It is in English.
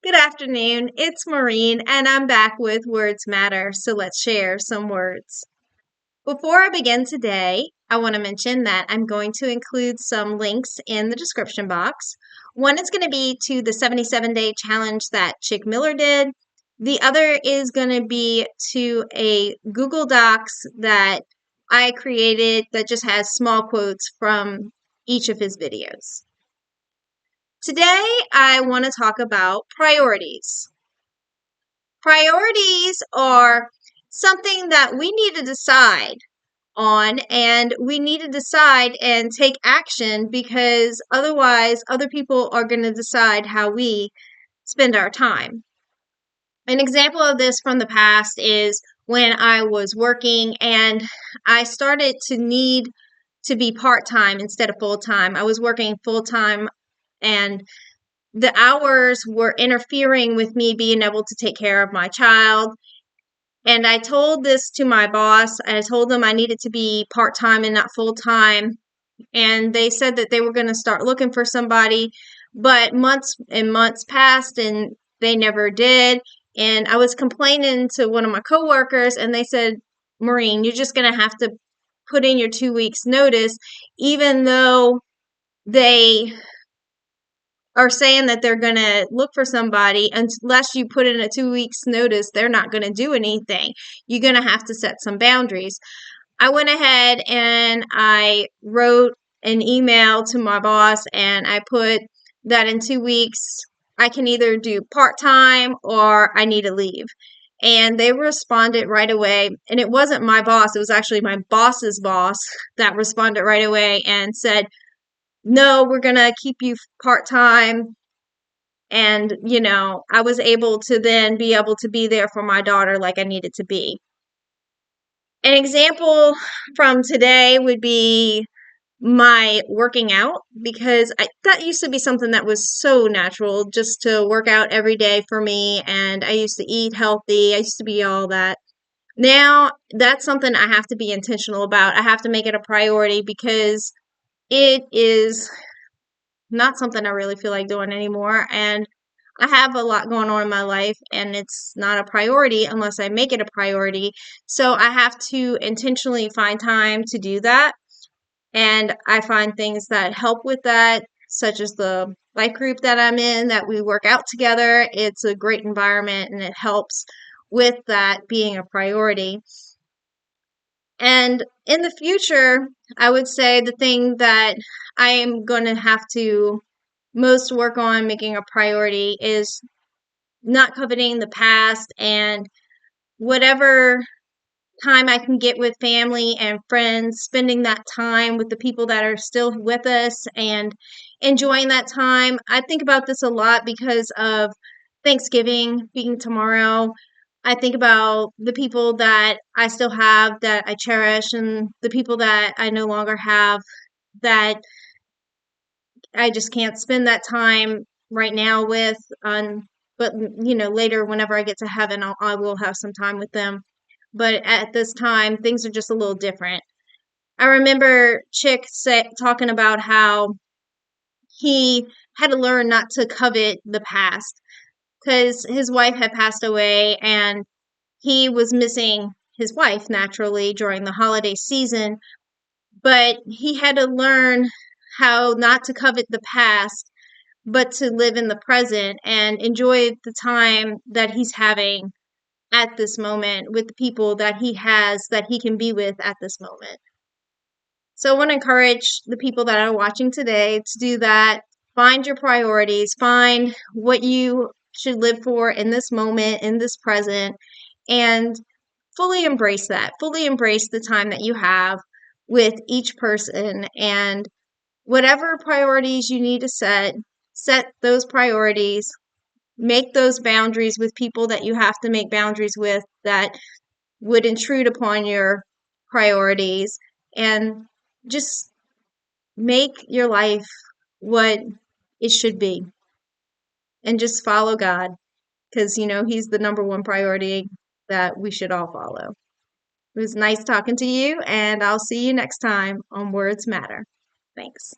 Good afternoon. It's Maureen, and I'm back with Words Matter. So let's share some words. Before I begin today, I want to mention that I'm going to include some links in the description box. One is going to be to the 77-day challenge that Chic Miller did. The other is going to be to a Google Docs that I created that just has small quotes from each of his videos. Today, I want to talk about priorities. Priorities are something that we need to decide on, and we need to decide and take action because otherwise, other people are going to decide how we spend our time. An example of this from the past is when I was working and I started to need to be part time instead of full time. I was working full time and the hours were interfering with me being able to take care of my child. And I told this to my boss. I told them I needed to be part time and not full time. And they said that they were going to start looking for somebody. But months and months passed and they never did. And I was complaining to one of my coworkers, and they said, Maureen, you're just going to have to put in your 2 weeks notice, even though they are saying that they're going to look for somebody. Unless you put in a 2 weeks notice, they're not going to do anything. You're going to have to set some boundaries. I went ahead and I wrote an email to my boss and I put that in 2 weeks I can either do part-time or I need to leave. And they responded right away. And it wasn't my boss, it was actually my boss's boss that responded right away and said, no, we're going to keep you part-time. And, I was able to then be able to be there for my daughter like I needed to be. An example from today would be my working out, because that used to be something that was so natural just to work out every day for me. And I used to eat healthy. I used to be all that. Now that's something I have to be intentional about. I have to make it a priority because it is not something I really feel like doing anymore. And I have a lot going on in my life, and it's not a priority unless I make it a priority. So I have to intentionally find time to do that. And I find things that help with that, such as the life group that I'm in, that we work out together. It's a great environment and it helps with that being a priority. And in the future, I would say the thing that I am going to have to most work on making a priority is not coveting the past, and whatever time I can get with family and friends, spending that time with the people that are still with us and enjoying that time. I think about this a lot because of Thanksgiving being tomorrow. I think about the people that I still have that I cherish and the people that I no longer have that I just can't spend that time right now with. But later, whenever I get to heaven, I will have some time with them. But at this time, things are just a little different. I remember Chick talking about how he had to learn not to covet the past because his wife had passed away and he was missing his wife naturally during the holiday season. But he had to learn how not to covet the past, but to live in the present and enjoy the time that he's having at this moment with the people that he has that he can be with at this moment. So I want to encourage the people that are watching today to do that. Find your priorities, find what you should live for in this moment, in this present, and fully embrace that. Fully embrace the time that you have with each person, and whatever priorities you need to set those priorities. Make those boundaries with people that you have to make boundaries with that would intrude upon your priorities, and just make your life what it should be, and just follow God because he's the number one priority that we should all follow. It was nice talking to you, and I'll see you next time on Words Matter. Thanks.